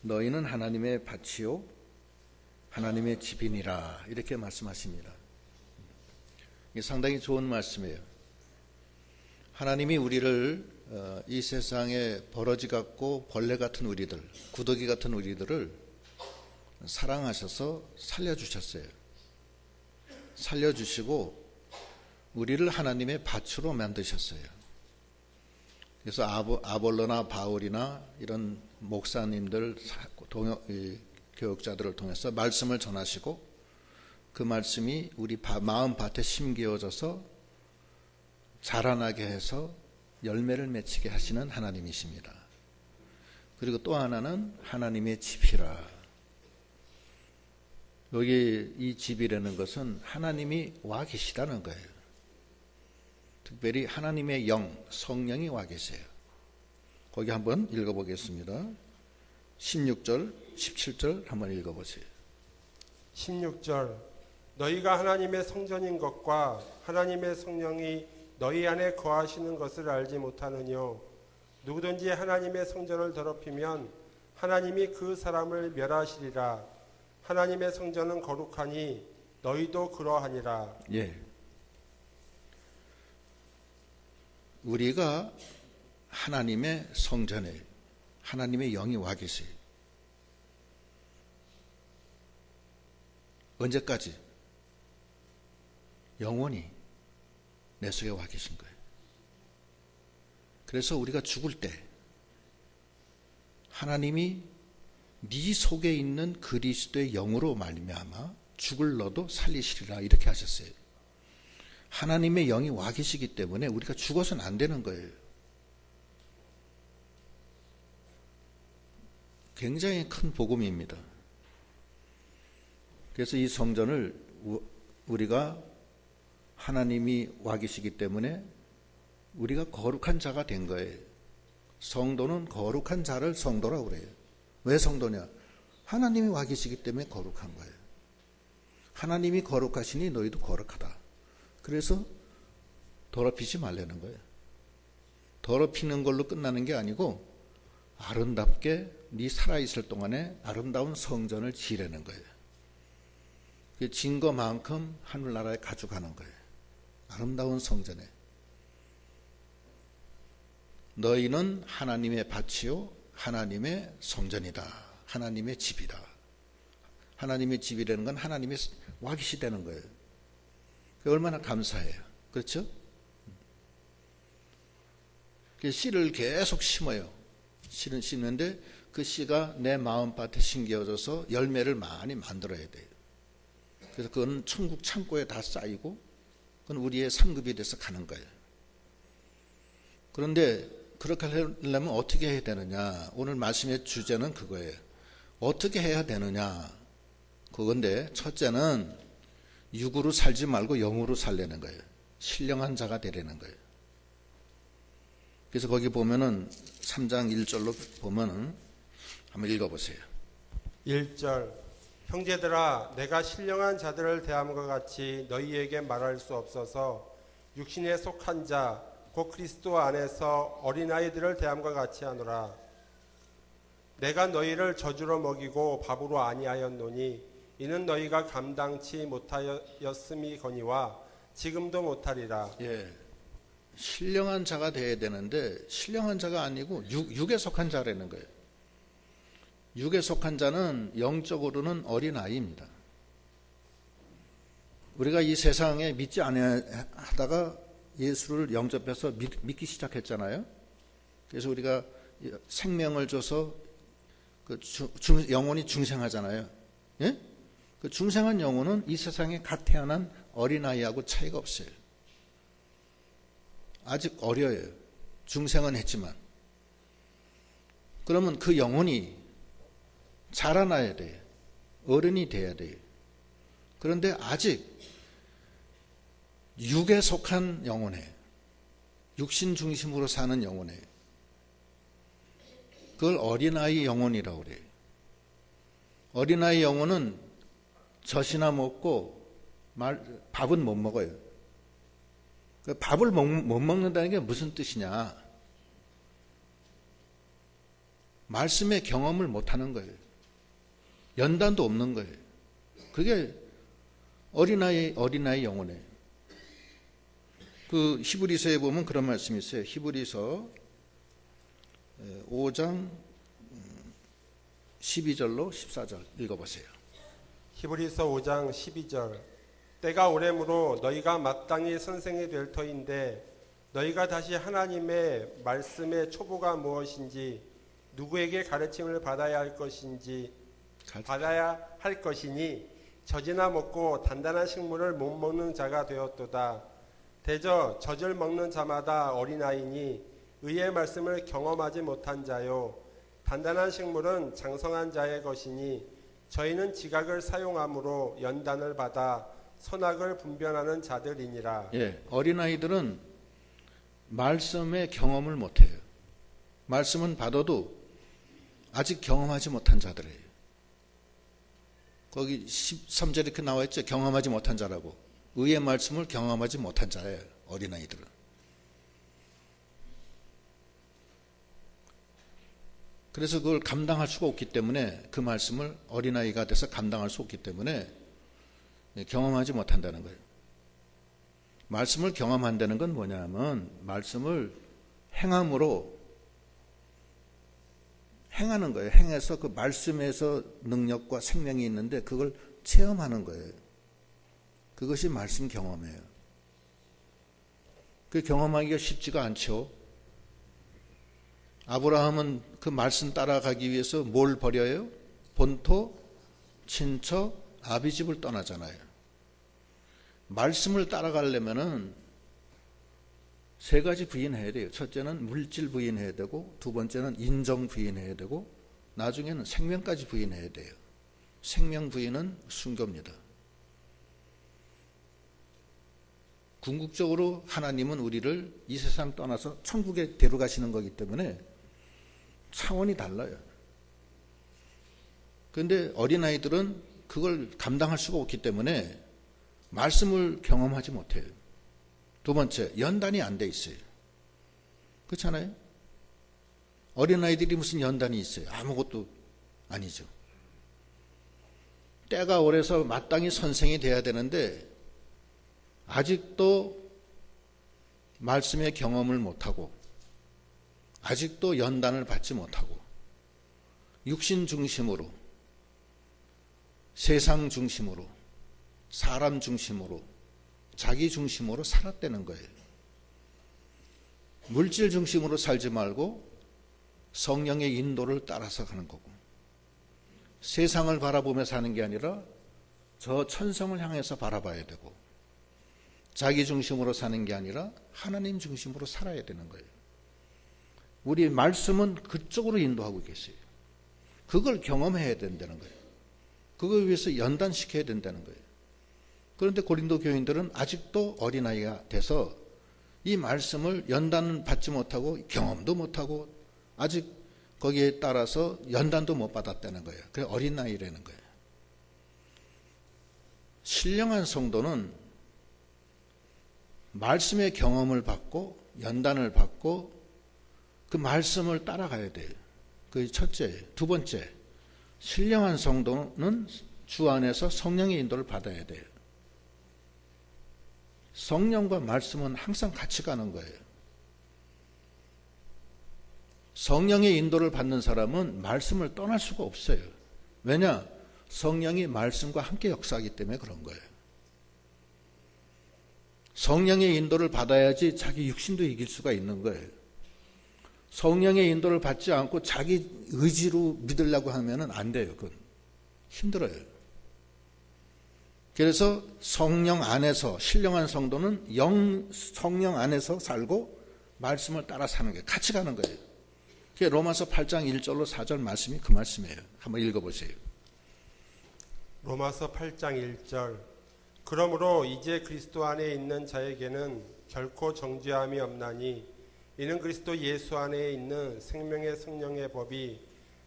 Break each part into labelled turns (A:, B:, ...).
A: 너희는 하나님의 밭이요 하나님의 집이니라 이렇게 말씀하십니다. 이게 상당히 좋은 말씀이에요. 하나님이 우리를 이 세상에 버러지 같고 벌레 같은 우리들, 구더기 같은 우리들을 사랑하셔서 살려주셨어요. 살려주시고 우리를 하나님의 밭으로 만드셨어요. 그래서 아볼로나 바울이나 이런 목사님들, 교육자들을 통해서 말씀을 전하시고 그 말씀이 우리 마음밭에 심겨져서 자라나게 해서 열매를 맺히게 하시는 하나님이십니다. 그리고 또 하나는 하나님의 집이라. 여기 이 집이라는 것은 하나님이 와 계시다는 거예요. 특별히 하나님의 영, 성령이 와 계세요. 거기 한번 읽어보겠습니다. 16절, 17절 한번 읽어보세요.
B: 16절 너희가 하나님의 성전인 것과 하나님의 성령이 너희 안에 거하시는 것을 알지 못하느뇨. 누구든지 하나님의 성전을 더럽히면 하나님이 그 사람을 멸하시리라. 하나님의 성전은 거룩하니 너희도 그러하니라.
A: 예. 우리가 하나님의 성전에 하나님의 영이 와 계세요. 언제까지? 영원히 내 속에 와 계신 거예요. 그래서 우리가 죽을 때 하나님이 네 속에 있는 그리스도의 영으로 말미암아 죽을 너도 살리시리라 이렇게 하셨어요. 하나님의 영이 와 계시기 때문에 우리가 죽어서는 안 되는 거예요. 굉장히 큰 복음입니다. 그래서 이 성전을 우리가 하나님이 와 계시기 때문에 우리가 거룩한 자가 된 거예요. 성도는 거룩한 자를 성도라고 그래요. 왜 성도냐? 하나님이 와 계시기 때문에 거룩한 거예요. 하나님이 거룩하시니 너희도 거룩하다. 그래서 더럽히지 말라는 거예요. 더럽히는 걸로 끝나는 게 아니고 아름답게 네 살아있을 동안에 아름다운 성전을 지으라는 거예요. 진 것만큼 하늘나라에 가져가는 거예요. 아름다운 성전에. 너희는 하나님의 밭이요 하나님의 성전이다. 하나님의 집이다. 하나님의 집이라는 건 하나님의 와 계시다는 거예요. 얼마나 감사해요. 그렇죠? 씨를 계속 심어요. 씨는 심는데 그 씨가 내 마음밭에 심겨져서 열매를 많이 만들어야 돼요. 그래서 그건 천국 창고에 다 쌓이고 그건 우리의 상급이 돼서 가는 거예요. 그런데 그렇게 하려면 어떻게 해야 되느냐? 오늘 말씀의 주제는 그거예요. 어떻게 해야 되느냐? 그건데 첫째는 육으로 살지 말고 영으로 살려는 거예요. 신령한 자가 되려는 거예요. 그래서 거기 보면은 3장 1절로 보면은 한번 읽어보세요.
B: 1절 형제들아 내가 신령한 자들을 대함과 같이 너희에게 말할 수 없어서 육신에 속한 자 곧 그리스도 안에서 어린아이들을 대함과 같이 하노라. 내가 너희를 젖으로 먹이고 밥으로 아니하였노니 이는 너희가 감당치 못하였음이거니와 지금도 못하리라.
A: 예, 신령한 자가 되어야 되는데 신령한 자가 아니고 육에 속한 자라는 거예요. 육에 속한 자는 영적으로는 어린아이입니다. 우리가 이 세상에 믿지 않아하다가 예수를 영접해서 믿기 시작했잖아요. 그래서 우리가 생명을 줘서 영혼이 중생하잖아요. 예? 그 중생한 영혼은 이 세상에 갓 태어난 어린아이하고 차이가 없어요. 아직 어려요. 중생은 했지만. 그러면 그 영혼이 자라나야 돼요. 어른이 돼야 돼요. 그런데 아직 육에 속한 영혼에, 육신 중심으로 사는 영혼에, 그걸 어린아이 영혼이라고 그래요. 어린아이 영혼은 젖이나 먹고 밥은 못 먹어요. 밥을 못 먹는다는 게 무슨 뜻이냐? 말씀의 경험을 못하는 거예요. 연단도 없는 거예요. 그게 어린아이 영혼이에요. 그 히브리서에 보면 그런 말씀이 있어요. 히브리서 5장 12절로 14절 읽어보세요.
B: 히브리서 5장 12절. 때가 오래므로 너희가 마땅히 선생이 될 터인데 너희가 다시 하나님의 말씀의 초보가 무엇인지 누구에게 가르침을 받아야 할 것이니 젖이나 먹고 단단한 식물을 못 먹는 자가 되었도다. 대저 젖을 먹는 자마다 어린아이니 의의 말씀을 경험하지 못한 자요. 단단한 식물은 장성한 자의 것이니 저희는 지각을 사용함으로 연단을 받아 선악을 분별하는 자들이니라.
A: 예, 어린아이들은 말씀의 경험을 못해요. 말씀은 받아도 아직 경험하지 못한 자들이에요. 거기 13절에 이렇게 나와 있죠. 경험하지 못한 자라고. 의의 말씀을 경험하지 못한 자예요. 어린아이들은. 그래서 그걸 감당할 수가 없기 때문에 그 말씀을 어린아이가 돼서 감당할 수 없기 때문에 경험하지 못한다는 거예요. 말씀을 경험한다는 건 뭐냐면 말씀을 행함으로 행하는 거예요. 행해서 그 말씀에서 능력과 생명이 있는데 그걸 체험하는 거예요. 그것이 말씀 경험이에요. 그 경험하기가 쉽지가 않죠. 아브라함은 그 말씀 따라가기 위해서 뭘 버려요? 본토, 친척, 아비집을 떠나잖아요. 말씀을 따라가려면은 세 가지 부인해야 돼요. 첫째는 물질 부인해야 되고, 두 번째는 인정 부인해야 되고, 나중에는 생명까지 부인해야 돼요. 생명 부인은 순교입니다. 궁극적으로 하나님은 우리를 이 세상 떠나서 천국에 데려가시는 거기 때문에 차원이 달라요. 그런데 어린아이들은 그걸 감당할 수가 없기 때문에 말씀을 경험하지 못해요. 두 번째, 연단이 안 돼 있어요. 그렇잖아요? 어린아이들이 무슨 연단이 있어요? 아무것도 아니죠. 때가 오래서 마땅히 선생이 돼야 되는데 아직도 말씀의 경험을 못하고 아직도 연단을 받지 못하고 육신 중심으로 세상 중심으로 사람 중심으로 자기 중심으로 살았다는 거예요. 물질 중심으로 살지 말고 성령의 인도를 따라서 가는 거고 세상을 바라보며 사는 게 아니라 저 천성을 향해서 바라봐야 되고 자기 중심으로 사는 게 아니라 하나님 중심으로 살아야 되는 거예요. 우리 말씀은 그쪽으로 인도하고 계세요. 그걸 경험해야 된다는 거예요. 그걸 위해서 연단시켜야 된다는 거예요. 그런데 고린도 교인들은 아직도 어린아이가 돼서 이 말씀을 연단은 받지 못하고 경험도 못하고 아직 거기에 따라서 연단도 못 받았다는 거예요. 그게 어린아이라는 거예요. 신령한 성도는 말씀의 경험을 받고 연단을 받고 그 말씀을 따라가야 돼요. 그게 첫째예요. 두 번째, 신령한 성도는 주 안에서 성령의 인도를 받아야 돼요. 성령과 말씀은 항상 같이 가는 거예요. 성령의 인도를 받는 사람은 말씀을 떠날 수가 없어요. 왜냐? 성령이 말씀과 함께 역사하기 때문에 그런 거예요. 성령의 인도를 받아야지 자기 육신도 이길 수가 있는 거예요. 성령의 인도를 받지 않고 자기 의지로 믿으려고 하면 안 돼요. 그건 힘들어요. 그래서 성령 안에서 신령한 성도는 성령 안에서 살고 말씀을 따라 사는 게 같이 가는 거예요. 그게 로마서 8장 1절로 4절 말씀이 그 말씀이에요. 한번 읽어보세요.
B: 로마서 8장 1절. 그러므로 이제 그리스도 안에 있는 자에게는 결코 정죄함이 없나니 이는 그리스도 예수 안에 있는 생명의 성령의 법이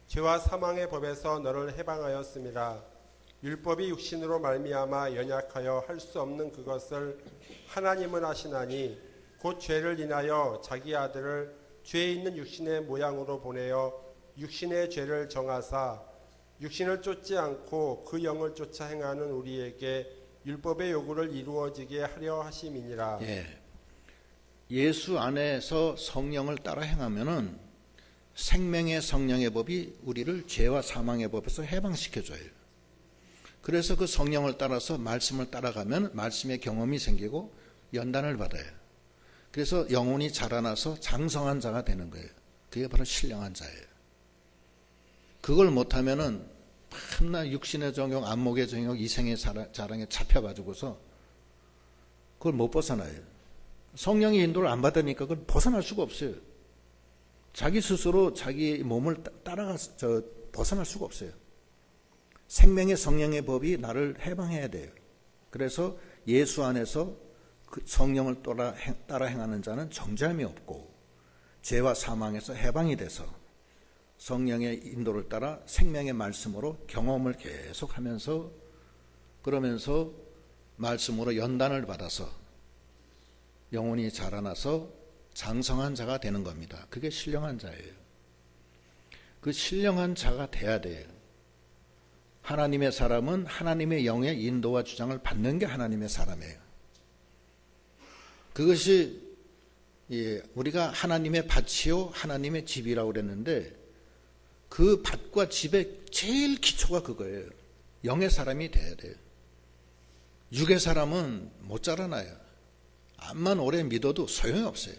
B: 죄와 사망의 법에서 너를 해방하였음이라. 율법이 육신으로 말미암아 연약하여 할 수 없는 그것을 하나님은 하시나니 곧 죄를 인하여 자기 아들을 죄에 있는 육신의 모양으로 보내어 육신의 죄를 정하사 육신을 쫓지 않고 그 영을 쫓아 행하는 우리에게 율법의 요구를 이루어지게 하려 하심이니라.
A: 예. 예수 안에서 성령을 따라 행하면은 생명의 성령의 법이 우리를 죄와 사망의 법에서 해방시켜줘요. 그래서 그 성령을 따라서 말씀을 따라가면 말씀의 경험이 생기고 연단을 받아요. 그래서 영혼이 자라나서 장성한 자가 되는 거예요. 그게 바로 신령한 자예요. 그걸 못하면은 밤낮 육신의 정욕, 안목의 정욕, 이생의 자랑에 잡혀가지고서 그걸 못 벗어나요. 성령의 인도를 안 받으니까 그걸 벗어날 수가 없어요. 자기 스스로 자기 몸을 따라가서 벗어날 수가 없어요. 생명의 성령의 법이 나를 해방해야 돼요. 그래서 예수 안에서 그 성령을 따라 행하는 자는 정죄함이 없고 죄와 사망에서 해방이 돼서 성령의 인도를 따라 생명의 말씀으로 경험을 계속하면서 그러면서 말씀으로 연단을 받아서 영혼이 자라나서 장성한 자가 되는 겁니다. 그게 신령한 자예요. 그 신령한 자가 돼야 돼요. 하나님의 사람은 하나님의 영의 인도와 주장을 받는 게 하나님의 사람이에요. 그것이 우리가 하나님의 밭이요 하나님의 집이라고 그랬는데 그 밭과 집의 제일 기초가 그거예요. 영의 사람이 돼야 돼요. 육의 사람은 못 자라나요. 암만 오래 믿어도 소용이 없어요.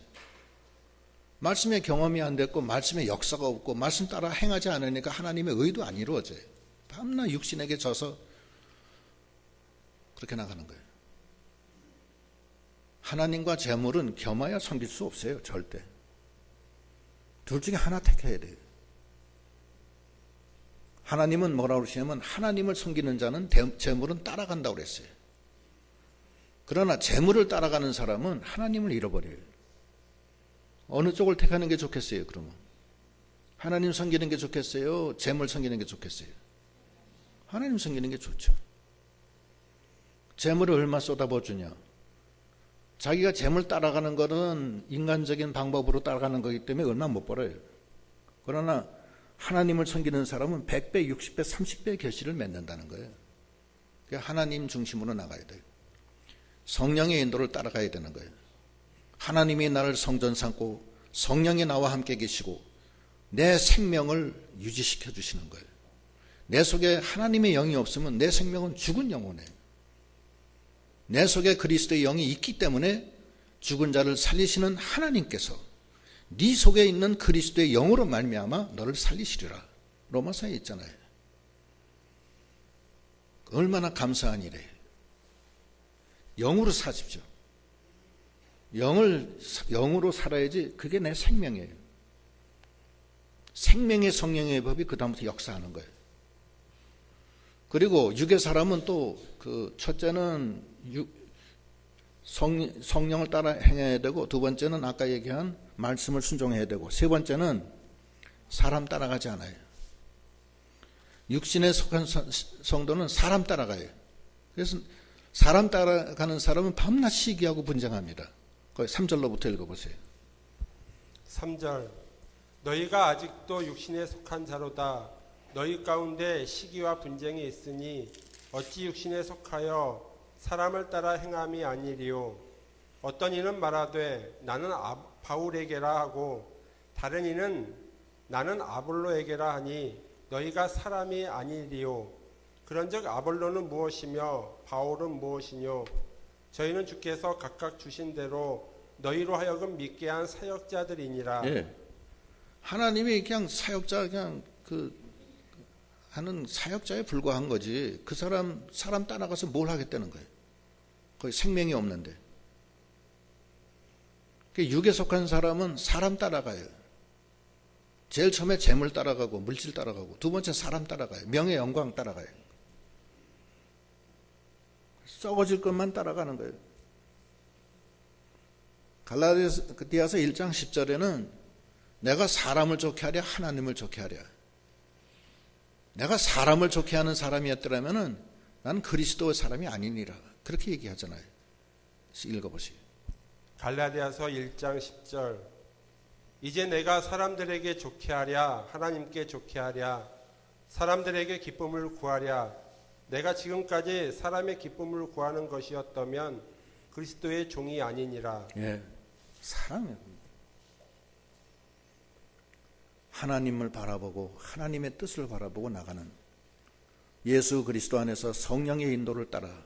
A: 말씀의 경험이 안 됐고 말씀의 역사가 없고 말씀 따라 행하지 않으니까 하나님의 의도 안 이루어져요. 밤낮 육신에게 져서 그렇게 나가는 거예요. 하나님과 재물은 겸하여 섬길 수 없어요. 절대. 둘 중에 하나 택해야 돼요. 하나님은 뭐라고 그러시냐면 하나님을 섬기는 자는 재물은 따라간다고 그랬어요. 그러나 재물을 따라가는 사람은 하나님을 잃어버려요. 어느 쪽을 택하는 게 좋겠어요, 그러면? 하나님 섬기는 게 좋겠어요? 재물 섬기는 게 좋겠어요? 하나님 섬기는 게 좋죠. 재물을 얼마 쏟아부어 주냐? 자기가 재물 따라가는 거는 인간적인 방법으로 따라가는 거기 때문에 얼마 못 벌어요. 그러나 하나님을 섬기는 사람은 100배, 60배, 30배의 결실을 맺는다는 거예요. 하나님 중심으로 나가야 돼요. 성령의 인도를 따라가야 되는 거예요. 하나님이 나를 성전 삼고 성령이 나와 함께 계시고 내 생명을 유지시켜 주시는 거예요. 내 속에 하나님의 영이 없으면 내 생명은 죽은 영혼이에요. 내 속에 그리스도의 영이 있기 때문에 죽은 자를 살리시는 하나님께서 네 속에 있는 그리스도의 영으로 말미암아 너를 살리시리라. 로마서에 있잖아요. 얼마나 감사한 일이에요. 영으로 사십시오. 영으로 살아야지 그게 내 생명이에요. 생명의 성령의 법이 그 다음부터 역사하는 거예요. 그리고 육의 사람은 또 그 첫째는 성령을 따라 행해야 되고 두 번째는 아까 얘기한 말씀을 순종해야 되고 세 번째는 사람 따라가지 않아요. 육신에 속한 성도는 사람 따라가요. 그래서 사람 따라가는 사람은 밤낮 시기하고 분쟁합니다. 거기 3절로부터 읽어보세요.
B: 3절 너희가 아직도 육신에 속한 자로다. 너희 가운데 시기와 분쟁이 있으니 어찌 육신에 속하여 사람을 따라 행함이 아니리요. 어떤 이는 말하되 나는 바울에게라 하고 다른 이는 나는 아볼로에게라 하니 너희가 사람이 아니리요. 그런즉 아볼로는 무엇이며 바울은 무엇이뇨. 저희는 주께서 각각 주신 대로 너희로 하여금 믿게 한 사역자들이니라.
A: 예. 하나님이 그냥 사역자 그냥 하는 사역자에 불과한 거지. 그 사람 따라가서 뭘 하겠다는 거예요. 거의 생명이 없는데. 육에 속한 사람은 사람 따라가요. 제일 처음에 재물 따라가고 물질 따라가고 두 번째 사람 따라가요. 명예 영광 따라가요. 썩어질 것만 따라가는 거예요. 갈라디아서 1장 10절에는 내가 사람을 좋게 하랴 하나님을 좋게 하랴. 내가 사람을 좋게 하는 사람이었더라면 난 그리스도의 사람이 아니니라. 그렇게 얘기하잖아요. 읽어보세요.
B: 갈라디아서 1장 10절 이제 내가 사람들에게 좋게 하랴 하나님께 좋게 하랴 사람들에게 기쁨을 구하랴 내가 지금까지 사람의 기쁨을 구하는 것이었다면 그리스도의 종이 아니니라.
A: 예, 사랑이에요. 하나님을 바라보고 하나님의 뜻을 바라보고 나가는 예수 그리스도 안에서 성령의 인도를 따라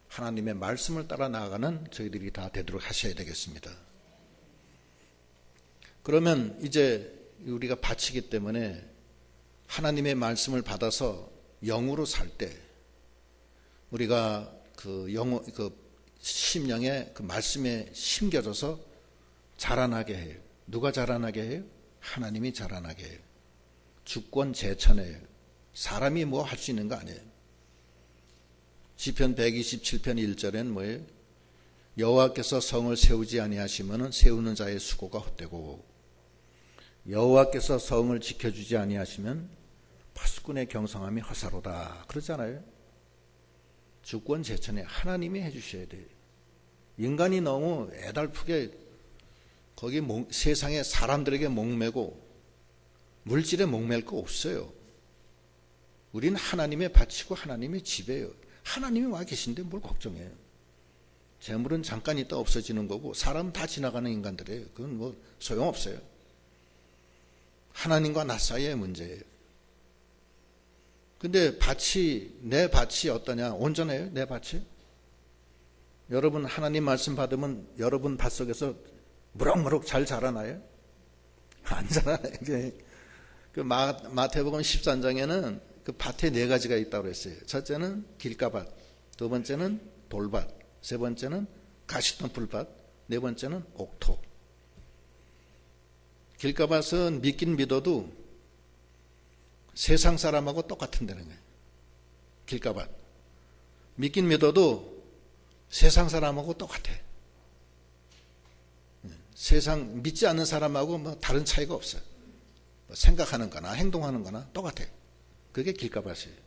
A: 하나님의 말씀을 따라 나아가는 저희들이 다 되도록 하셔야 되겠습니다. 그러면 이제 우리가 바치기 때문에 하나님의 말씀을 받아서 영으로 살 때 우리가 그 심령에 그 말씀에 심겨져서 자라나게 해요. 누가 자라나게 해요? 하나님이 자라나게 해요. 주권 제천해요. 사람이 뭐 할 수 있는 거 아니에요. 시편 127편 1절엔 뭐예요? 여호와께서 성을 세우지 아니하시면은 세우는 자의 수고가 헛되고 여호와께서 성을 지켜주지 아니하시면 파수꾼의 경성함이 허사로다 그러잖아요. 주권 제천에 하나님이 해주셔야 돼요. 인간이 너무 애달프게 거기 세상에 사람들에게 목매고 물질에 목맬 거 없어요. 우리는 하나님의 밭이고 하나님의 집이에요. 하나님이 와 계신데 뭘 걱정해요. 재물은 잠깐 있다 없어지는 거고 사람은 다 지나가는 인간들이에요. 그건 뭐 소용없어요. 하나님과 나 사이의 문제예요. 근데 내 밭이 어떠냐? 온전해요? 내 밭이? 여러분 하나님 말씀 받으면 여러분 밭 속에서 무럭무럭 잘 자라나요? 안 자라나요. 그 마태복음 13장에는 그 밭에 4가지가 있다고 그랬어요. 첫째는 길가밭, 두 번째는 돌밭, 세 번째는 가시덤 풀밭, 네 번째는 옥토. 길가밭은 믿긴 믿어도 세상 사람하고 똑같은다는 거예요. 길가밭. 믿긴 믿어도 세상 사람하고 똑같아. 세상 믿지 않는 사람하고 뭐 다른 차이가 없어요. 뭐 생각하는 거나 행동하는 거나 똑같아. 그게 길가밭이에요.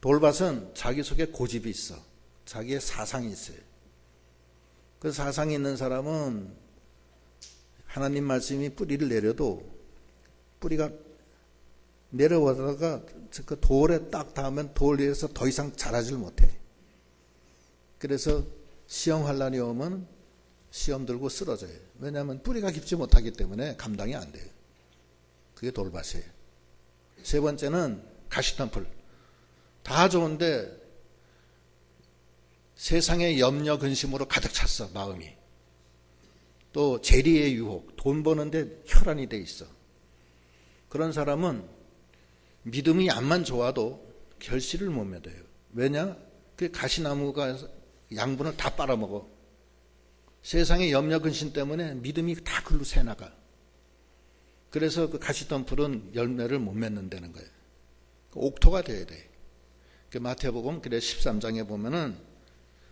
A: 돌밭은 자기 속에 고집이 있어. 자기의 사상이 있어요. 그 사상이 있는 사람은 하나님 말씀이 뿌리를 내려도 뿌리가 내려오다가 그 돌에 딱 닿으면 돌 위에서 더 이상 자라질 못해. 그래서 시험 환란이 오면 시험 들고 쓰러져요. 왜냐하면 뿌리가 깊지 못하기 때문에 감당이 안 돼요. 그게 돌밭이에요. 세 번째는 가시덤불. 다 좋은데 세상의 염려 근심으로 가득 찼어 마음이. 또 재리의 유혹, 돈 버는데 혈안이 돼 있어. 그런 사람은 믿음이 암만 좋아도 결실을 못 맺어요. 왜냐? 그 가시나무가 양분을 다 빨아먹어. 세상의 염려 근심 때문에 믿음이 다 글로 새나가. 그래서 그 가시덤불은 열매를 못 맺는다는 거예요. 옥토가 돼야 돼. 그 마태복음 13장에 보면은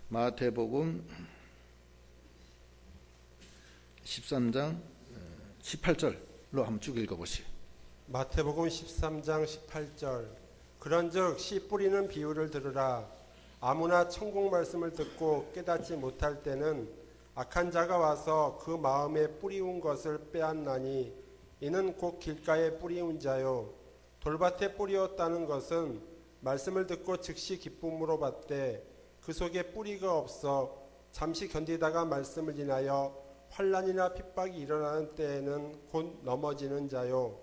A: 마태복음 13장 18절로 한번 쭉 읽어보시오.
B: 마태복음 13장 18절 그런즉 씨 뿌리는 비유를 들으라. 아무나 천국 말씀을 듣고 깨닫지 못할 때는 악한 자가 와서 그 마음에 뿌리운 것을 빼앗나니 이는 곧 길가에 뿌리운 자요 돌밭에 뿌리었다는 것은 말씀을 듣고 즉시 기쁨으로 받되 그 속에 뿌리가 없어 잠시 견디다가 말씀을 인하여 환난이나 핍박이 일어나는 때에는 곧 넘어지는 자요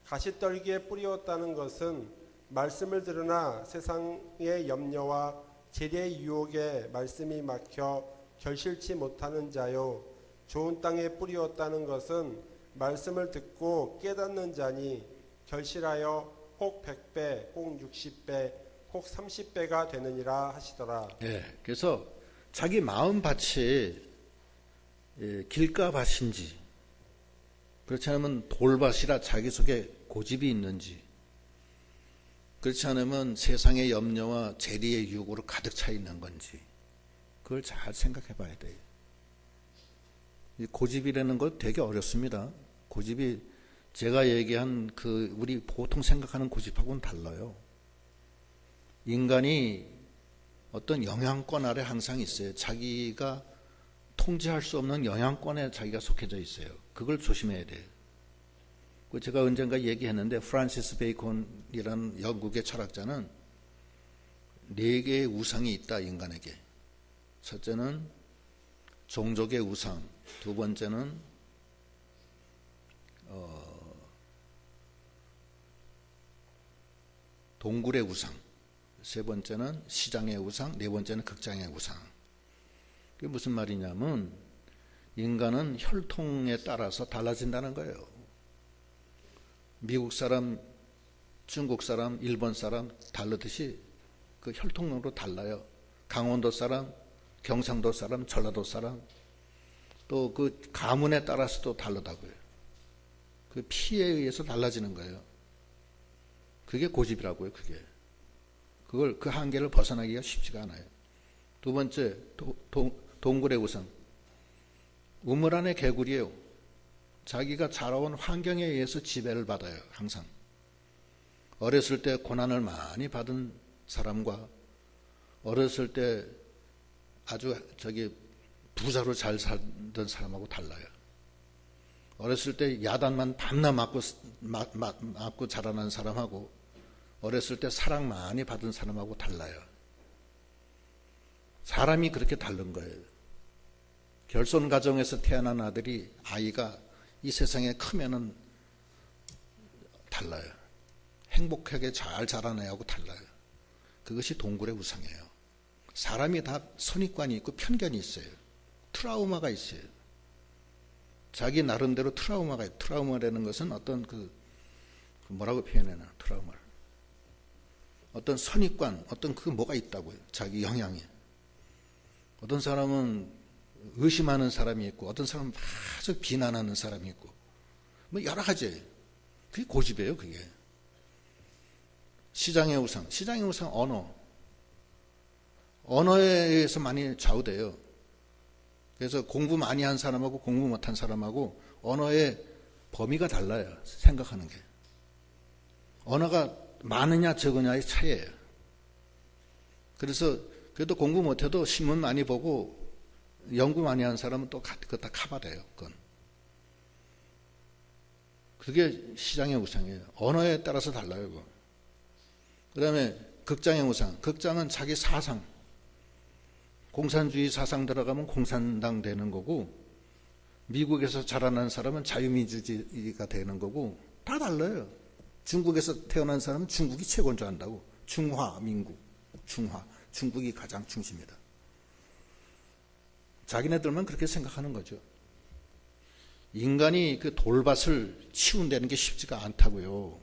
B: 가시떨기에 뿌리었다는 것은 말씀을 들으나 세상의 염려와 재리의 유혹에 말씀이 막혀 결실치 못하는 자요 좋은 땅에 뿌리었다는 것은 말씀을 듣고 깨닫는 자니 결실하여 혹 100배, 혹 60배, 혹 30배가 되느니라 하시더라.
A: 예, 그래서 자기 마음 밭이 길가밭인지 그렇지 않으면 돌밭이라 자기 속에 고집이 있는지 그렇지 않으면 세상의 염려와 재리의 유혹으로 가득 차 있는 건지 그걸 잘 생각해 봐야 돼요. 고집이라는 것 되게 어렵습니다. 고집이 제가 얘기한 그 우리 보통 생각하는 고집하고는 달라요. 인간이 어떤 영향권 아래 항상 있어요. 자기가 통제할 수 없는 영향권에 자기가 속해져 있어요. 그걸 조심해야 돼요. 제가 언젠가 얘기했는데 프란시스 베이컨이라는 영국의 철학자는 4개의 우상이 있다, 인간에게. 첫째는 종족의 우상, 두 번째는 동굴의 우상, 세 번째는 시장의 우상, 네 번째는 극장의 우상. 그게 무슨 말이냐면 인간은 혈통에 따라서 달라진다는 거예요. 미국 사람, 중국 사람, 일본 사람 다르듯이 그 혈통으로 달라요. 강원도 사람, 경상도 사람, 전라도 사람, 또 그 가문에 따라서도 다르다고요. 그 피에 의해서 달라지는 거예요. 그게 고집이라고요. 그걸 그 한계를 벗어나기가 쉽지가 않아요. 두 번째, 동굴의 우상. 우물 안의 개구리예요. 자기가 자라온 환경에 의해서 지배를 받아요. 항상. 어렸을 때 고난을 많이 받은 사람과 어렸을 때 아주 부자로 잘 살던 사람하고 달라요. 어렸을 때 야단만 밤낮 맞고 자라난 사람하고 어렸을 때 사랑 많이 받은 사람하고 달라요. 사람이 그렇게 다른 거예요. 결손 가정에서 태어난 아이가 이 세상에 크면은 달라요. 행복하게 잘 자란 애하고 달라요. 그것이 동굴의 우상이에요. 사람이 다 선입관이 있고 편견이 있어요. 트라우마가 있어요. 자기 나름대로 트라우마가 있어요. 트라우마라는 것은 어떤 뭐라고 표현하나, 트라우마를. 어떤 선입관, 어떤 뭐가 있다고요. 자기 영향이. 어떤 사람은 의심하는 사람이 있고, 어떤 사람은 아주 비난하는 사람이 있고, 뭐 여러 가지예요. 그게 고집이에요, 그게. 시장의 우상, 언어에 의해서 많이 좌우돼요. 그래서 공부 많이 한 사람하고 공부 못한 사람하고 언어의 범위가 달라요. 생각하는 게. 언어가 많으냐 적으냐의 차이예요. 그래서 그래도 공부 못해도 신문 많이 보고 연구 많이 한 사람은 또 그거 다 커버돼요. 그건. 그게 시장의 우상이에요. 언어에 따라서 달라요. 그거. 그 다음에 극장의 우상. 극장은 자기 사상. 공산주의 사상 들어가면 공산당 되는 거고, 미국에서 자라난 사람은 자유민주주의가 되는 거고, 다 달라요. 중국에서 태어난 사람은 중국이 최고인 줄 안다고. 중화민국, 중국이 가장 중심이다. 자기네들만 그렇게 생각하는 거죠. 인간이 그 돌밭을 치운다는 게 쉽지가 않다고요.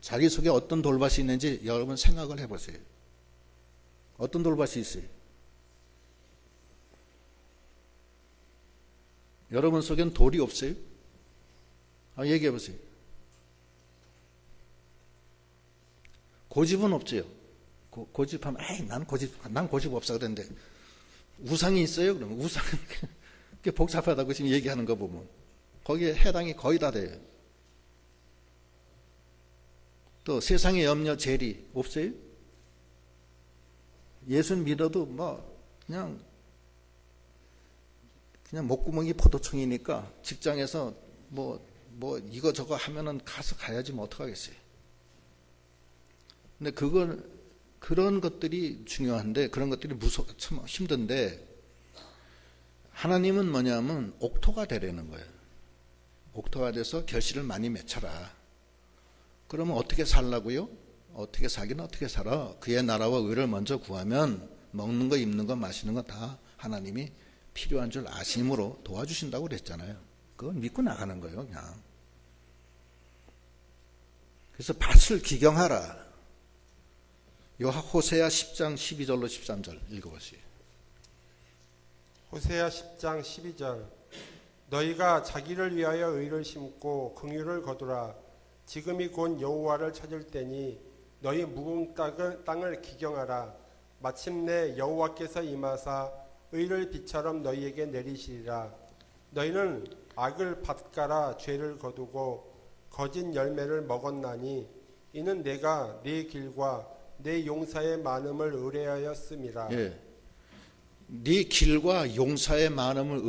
A: 자기 속에 어떤 돌밭이 있는지 여러분 생각을 해보세요. 어떤 돌밭이 있어요? 여러분 속엔 돌이 없어요? 얘기해 보세요. 고집은 없지요. 고집하면 난 고집 없어 그랬는데 우상이 있어요? 그러면 우상은 꽤 복잡하다고 지금 얘기하는 거 보면 거기에 해당이 거의 다 돼요. 또 세상의 염려 재리 없어요? 예수는 믿어도 그냥 목구멍이 포도청이니까 직장에서 이거 저거 하면은 가야지 뭐 어떡하겠어요. 근데 그런 것들이 중요한데, 그런 것들이 참 힘든데, 하나님은 뭐냐면 옥토가 되려는 거예요. 옥토가 돼서 결실을 많이 맺혀라. 그러면 어떻게 살라고요? 어떻게 살기는 어떻게 살아? 그의 나라와 의를 먼저 구하면 먹는 거, 입는 거, 마시는 거 다 하나님이 필요한 줄 아심으로 도와주신다고 그랬잖아요. 그건 믿고 나가는 거예요, 그냥. 그래서 밭을 기경하라. 호세아 10장 12절로 13절 읽어보세요.
B: 호세아 10장 12절. 너희가 자기를 위하여 의를 심고 긍휼을 거두라. 지금이 곧 여호와를 찾을 때니 너희 묵은 땅을 기경하라. 마침내 여호와께서 임하사 의를 비처럼 너희에게 내리시리라. 너희는 악을 밭가라 죄를 거두고 거짓 열매를 먹었나니 이는 내가 네 길과 내 용사의 많음을 의뢰하였음이라.
A: 예. 네 길과 용사의 많음을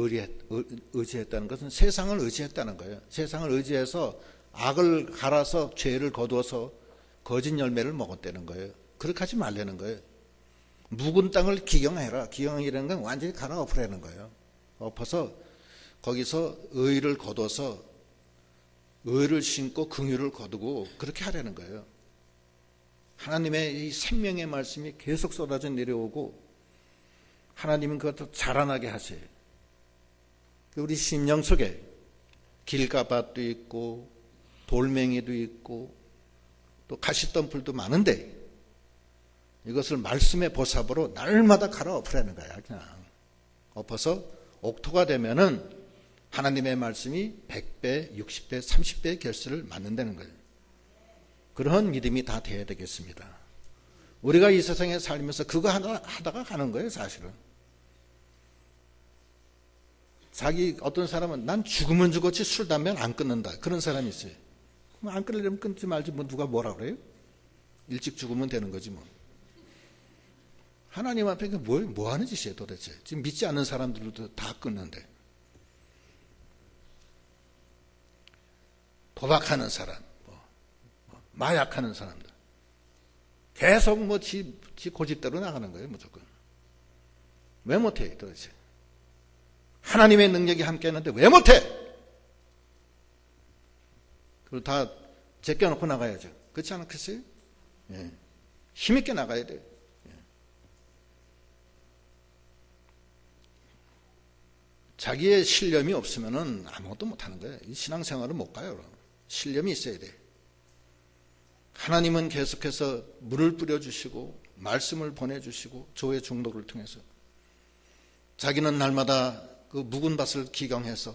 A: 의지했다는 것은 세상을 의지했다는 거예요. 세상을 의지해서 악을 갈아서 죄를 거두어서 거짓 열매를 먹었다는 거예요. 그렇게 하지 말라는 거예요. 묵은 땅을 기경해라. 기경이라는 건 완전히 갈아엎으라는 거예요. 엎어서 거기서 의를 거둬서 의를 심고 긍휼을 거두고 그렇게 하라는 거예요. 하나님의 이 생명의 말씀이 계속 쏟아져 내려오고 하나님은 그것도 자라나게 하세요. 우리 심령 속에 길가밭도 있고 돌멩이도 있고 또 가시덤불도 많은데 이것을 말씀의 보삽으로 날마다 갈아엎으라는 거야. 그냥 엎어서 옥토가 되면은 하나님의 말씀이 100배, 60배, 30배의 결실을 맞는다는 거예요. 그런 믿음이 다 돼야 되겠습니다. 우리가 이 세상에 살면서 그거 하다가 가는 거예요, 사실은. 어떤 사람은 난 죽으면 죽었지 술, 담배는 안 끊는다. 그런 사람이 있어요. 그럼 안 끊으려면 끊지 말지 뭐 누가 뭐라 그래요? 일찍 죽으면 되는 거지 뭐. 하나님 앞에 뭐 하는 짓이에요 도대체. 지금 믿지 않는 사람들도 다 끊는데. 도박하는 사람, 마약하는 사람들. 계속 지 고집대로 나가는 거예요 무조건. 왜 못해 도대체. 하나님의 능력이 함께 했는데 왜 못해? 그걸 다 제껴놓고 나가야죠. 그렇지 않겠어요? 예. 힘있게 나가야 돼요. 예. 자기의 신념이 없으면 아무것도 못하는 거예요. 이 신앙생활은 못 가요. 그럼. 신념이 있어야 돼요. 하나님은 계속해서 물을 뿌려주시고 말씀을 보내주시고 조의 중독을 통해서 자기는 날마다 그 묵은 밭을 기경해서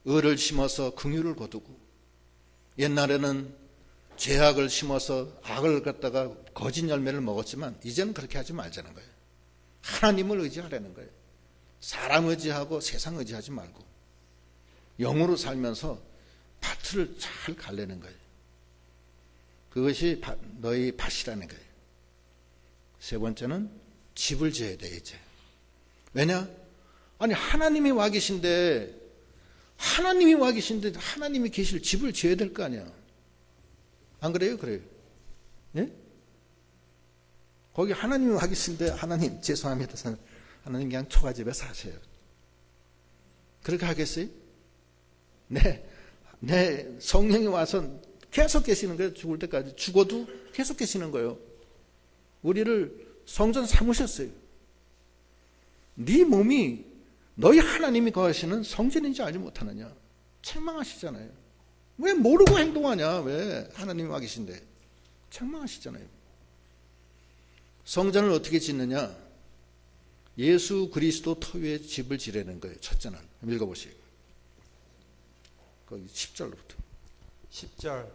A: 의를 심어서 긍휼을 거두고 옛날에는 죄악을 심어서 악을 갖다가 거짓 열매를 먹었지만 이제는 그렇게 하지 말자는 거예요. 하나님을 의지하라는 거예요. 사람 의지하고 세상 의지하지 말고 영으로 살면서 밭을 잘 갈래는 거예요. 그것이 너희 밭이라는 거예요. 세 번째는 집을 지어야 돼 이제. 왜냐? 아니 하나님이 와 계신데 하나님이 계실 집을 지어야 될 거 아니야. 안 그래요? 그래요. 예? 거기 하나님이 와 계신데 하나님 죄송합니다. 하나님 그냥 초가집에 사세요. 그렇게 하겠어요? 네. 성령이 와서 계속 계시는 거예요. 죽을 때까지. 죽어도 계속 계시는 거예요. 우리를 성전 삼으셨어요. 네 몸이 너희 하나님이 거하시는 성전인지 알지 못하느냐. 책망하시잖아요. 왜 모르고 행동하냐. 왜 하나님이 와 계신데. 책망하시잖아요. 성전을 어떻게 짓느냐. 예수 그리스도 터 위에 집을 지르는 거예요. 첫째는. 읽어보시고. 거기 10절로부터.
B: 10절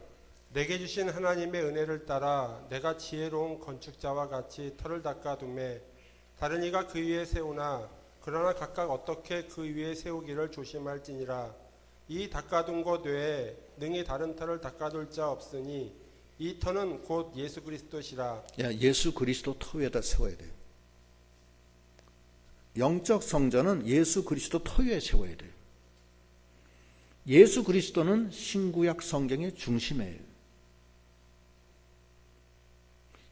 B: 내게 주신 하나님의 은혜를 따라 내가 지혜로운 건축자와 같이 터를 닦아두매 다른 이가 그 위에 세우나 그러나 각각 어떻게 그 위에 세우기를 조심할지니라. 이 닦아둔 곳 외에 능히 다른 터를 닦아둘 자 없으니 이 터는 곧 예수 그리스도시라.
A: 예수 그리스도 터 위에다 세워야 돼요. 영적 성전은 예수 그리스도 터 위에 세워야 돼요. 예수 그리스도는 신구약 성경의 중심이에요.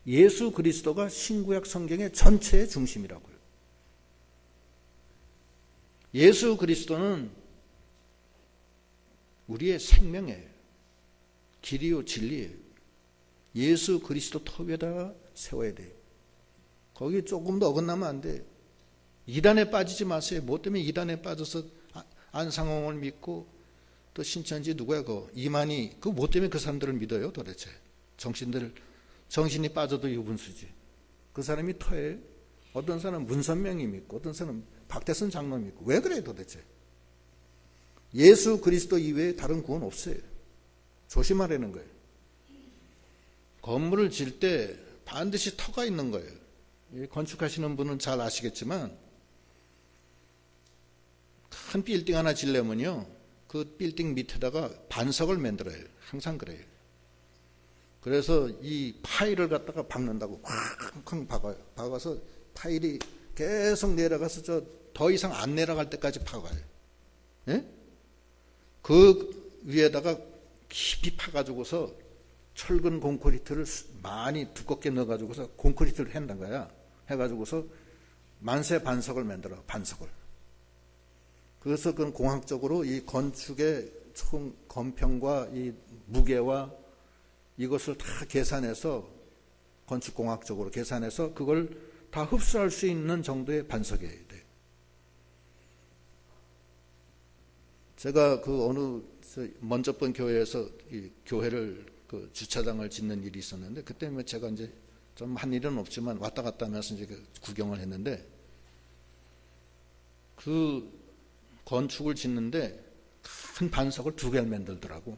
A: 예수 그리스도가 신구약 성경의 전체의 중심이라고요. 예수 그리스도는 우리의 생명이에요. 길이요 진리예요. 예수 그리스도 터 위에다 세워야 돼요. 거기 조금 더 어긋나면 안 돼요. 이단에 빠지지 마세요. 뭐 때문에 이단에 빠져서 안상홍을 믿고 또 신천지 누구야 그 이만희 그 뭐 때문에 그 사람들을 믿어요 도대체. 정신이 빠져도 유분수지. 그 사람이 터예요. 어떤 사람은 문선명이 믿고 어떤 사람은 박대선 장로 믿고 왜 그래요 도대체. 예수 그리스도 이외에 다른 구원 없어요. 조심하라는 거예요. 건물을 지을 때 반드시 터가 있는 거예요. 건축하시는 분은 잘 아시겠지만 큰 빌딩 하나 지려면요 그 빌딩 밑에다가 반석을 만들어요. 항상 그래요. 그래서 이 파일을 갖다가 박는다고 쾅쾅 박아요. 박아서 파일이 계속 내려가서 저 더 이상 안 내려갈 때까지 파가요. 예? 그 위에다가 깊이 파가지고서 철근 콘크리트를 많이 두껍게 넣어가지고서 콘크리트를 한단 거야. 해가지고서 만세 반석을 만들어, 반석을. 그래서 그건 공학적으로 이 건축의 총 건평과 이 무게와 이것을 다 계산해서 건축공학적으로 계산해서 그걸 다 흡수할 수 있는 정도의 반석이어야 돼. 제가 그 어느 먼저 번 교회에서 이 교회를 그 주차장을 짓는 일이 있었는데 그때 뭐 제가 이제 좀 한 일은 없지만 왔다 갔다 하면서 이제 구경을 했는데 그 건축을 짓는데 큰 반석을 2개를 만들더라고.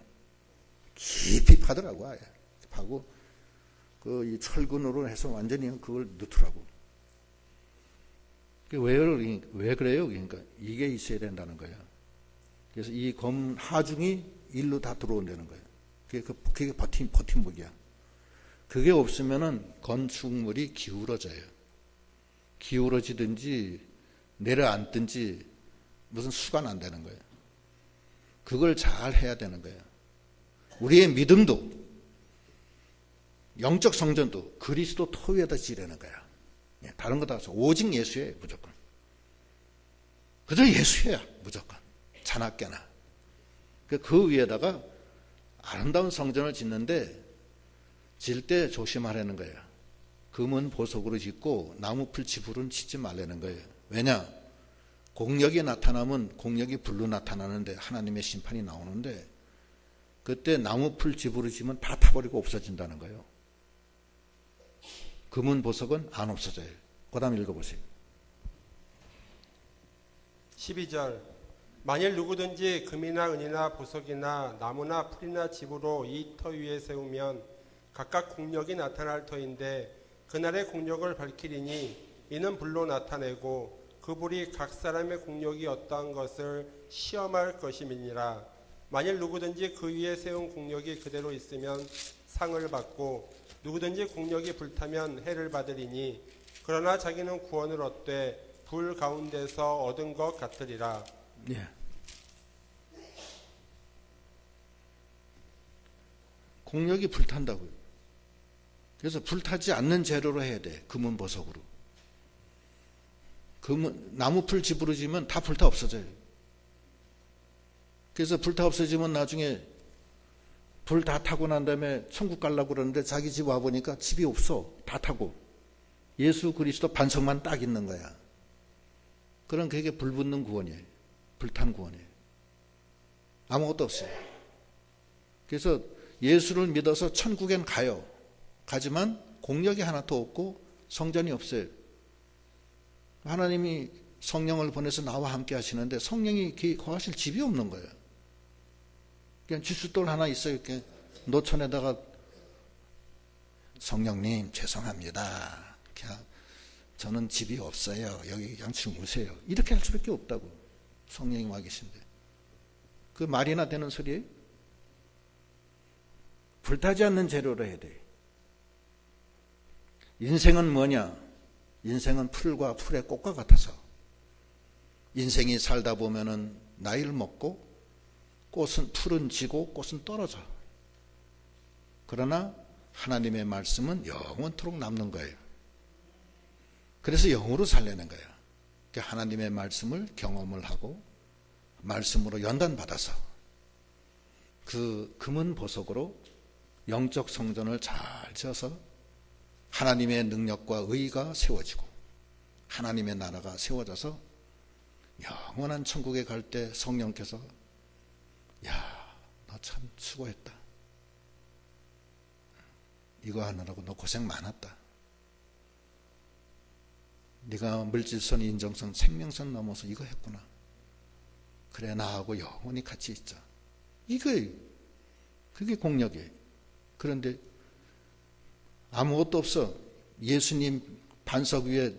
A: 깊이 파더라고. 아예 파고 그 이 철근으로 해서 완전히 그걸 넣더라고. 왜 그래요? 그러니까 이게 있어야 된다는 거야. 그래서 이 하중이 일로 다 들어온다는 거예요. 그게 버팀목이야. 그게 없으면은 건축물이 기울어져요. 기울어지든지 내려앉든지 무슨 수가 난다는 거예요. 그걸 잘 해야 되는 거예요. 우리의 믿음도 영적 성전도 그리스도 토 위에다 지르는 거야. 다른 거 다 없어. 오직 예수예요. 무조건. 그저 예수야. 무조건. 자나깨나. 그 위에다가 아름다운 성전을 짓는데 질 때 조심하라는 거예요. 금은 보석으로 짓고 나무풀 지붕은 짓지 말라는 거예요. 왜냐? 공력이 나타나면 공력이 불로 나타나는데 하나님의 심판이 나오는데 그때 나무풀 지붕으로 지면 다 타버리고 없어진다는 거예요. 금은 보석은 안 없어져요. 그 다음 읽어보세요.
B: 12절 만일 누구든지 금이나 은이나 보석이나 나무나 풀이나 집으로 이 터 위에 세우면 각각 공력이 나타날 터인데 그날의 공력을 밝히리니 이는 불로 나타내고 그 불이 각 사람의 공력이 어떠한 것을 시험할 것임이니라. 만일 누구든지 그 위에 세운 공력이 그대로 있으면 상을 받고 누구든지 공력이 불타면 해를 받으리니 그러나 자기는 구원을 얻되 불 가운데서 얻은 것 같으리라.
A: 예. 공력이 불탄다고요. 그래서 불타지 않는 재료로 해야 돼. 금은 보석으로. 나무풀 집으로 지면 다 불타 없어져요. 그래서 불타 없어지면 나중에 불 다 타고 난 다음에 천국 가려고 그러는데 자기 집 와보니까 집이 없어. 다 타고. 예수 그리스도 반석만 딱 있는 거야. 그럼 그게 불 붙는 구원이에요. 불탄 구원이에요. 아무것도 없어요. 그래서 예수를 믿어서 천국엔 가요. 가지만 공력이 하나도 없고 성전이 없어요. 하나님이 성령을 보내서 나와 함께 하시는데 성령이 거하실 집이 없는 거예요. 그냥 지숫돌 하나 있어요. 이렇게 노천에다가 성령님 죄송합니다. 그냥 저는 집이 없어요. 여기 그냥 주무세요. 이렇게 할 수밖에 없다고. 성령이 와 계신데. 그 말이나 되는 소리예요? 불타지 않는 재료로 해야 돼. 인생은 뭐냐? 인생은 풀과 풀의 꽃과 같아서 인생이 살다 보면은 나이를 먹고 풀은 지고 꽃은 떨어져. 그러나 하나님의 말씀은 영원토록 남는 거예요. 그래서 영으로 살려는 거예요. 하나님의 말씀을 경험을 하고 말씀으로 연단받아서 그 금은 보석으로 영적 성전을 잘 지어서 하나님의 능력과 의가 세워지고 하나님의 나라가 세워져서 영원한 천국에 갈 때 성령께서 야, 너 참 수고했다. 이거 하느라고 너 고생 많았다. 네가 물질선, 인정선, 생명선 넘어서 이거 했구나. 그래 나하고 영원히 같이 있자. 이거예요. 그게 공력이에요. 그런데 아무것도 없어. 예수님 반석 위에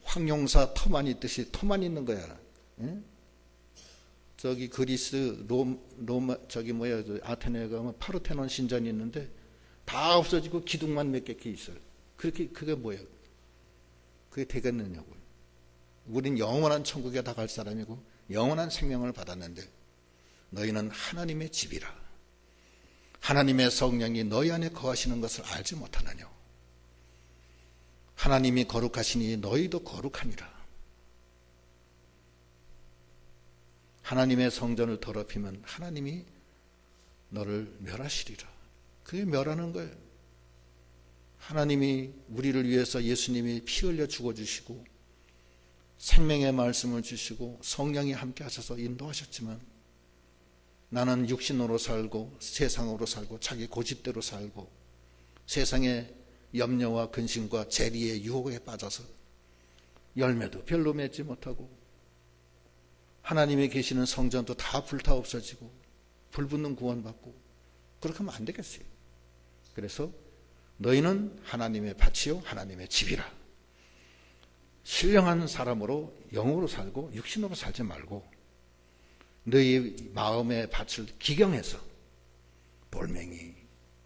A: 황용사 터만 있듯이 터만 있는 거야. 응? 저기 그리스 로마 아테네에 가면 파르테논 신전이 있는데 다 없어지고 기둥만 몇 개 있어요. 그게 뭐예요? 그게 되겠느냐고요. 우린 영원한 천국에 다 갈 사람이고 영원한 생명을 받았는데 너희는 하나님의 집이라. 하나님의 성령이 너희 안에 거하시는 것을 알지 못하느냐. 하나님이 거룩하시니 너희도 거룩하니라. 하나님의 성전을 더럽히면 하나님이 너를 멸하시리라. 그게 멸하는 거예요. 하나님이 우리를 위해서 예수님이 피 흘려 죽어주시고 생명의 말씀을 주시고 성령이 함께 하셔서 인도하셨지만 나는 육신으로 살고 세상으로 살고 자기 고집대로 살고 세상의 염려와 근심과 재리의 유혹에 빠져서 열매도 별로 맺지 못하고 하나님이 계시는 성전도 다 불타 없어지고 불붙는 구원받고 그렇게 하면 안 되겠어요. 그래서 너희는 하나님의 밭이요 하나님의 집이라. 신령한 사람으로 영으로 살고 육신으로 살지 말고 너희 마음의 밭을 기경해서 돌멩이,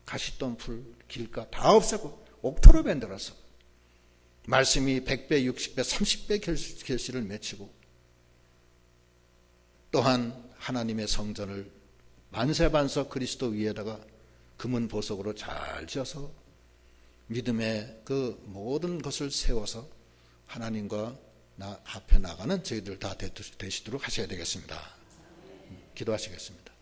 A: 가시덤불, 길가 다 없애고 옥토로 만들어서 말씀이 100배, 60배, 30배 결실을 맺히고 또한 하나님의 성전을 만세반석 그리스도 위에다가 금은 보석으로 잘 지어서 믿음의 그 모든 것을 세워서 하나님과 나 앞에 나가는 저희들 다 되시도록 하셔야 되겠습니다. 기도하시겠습니다.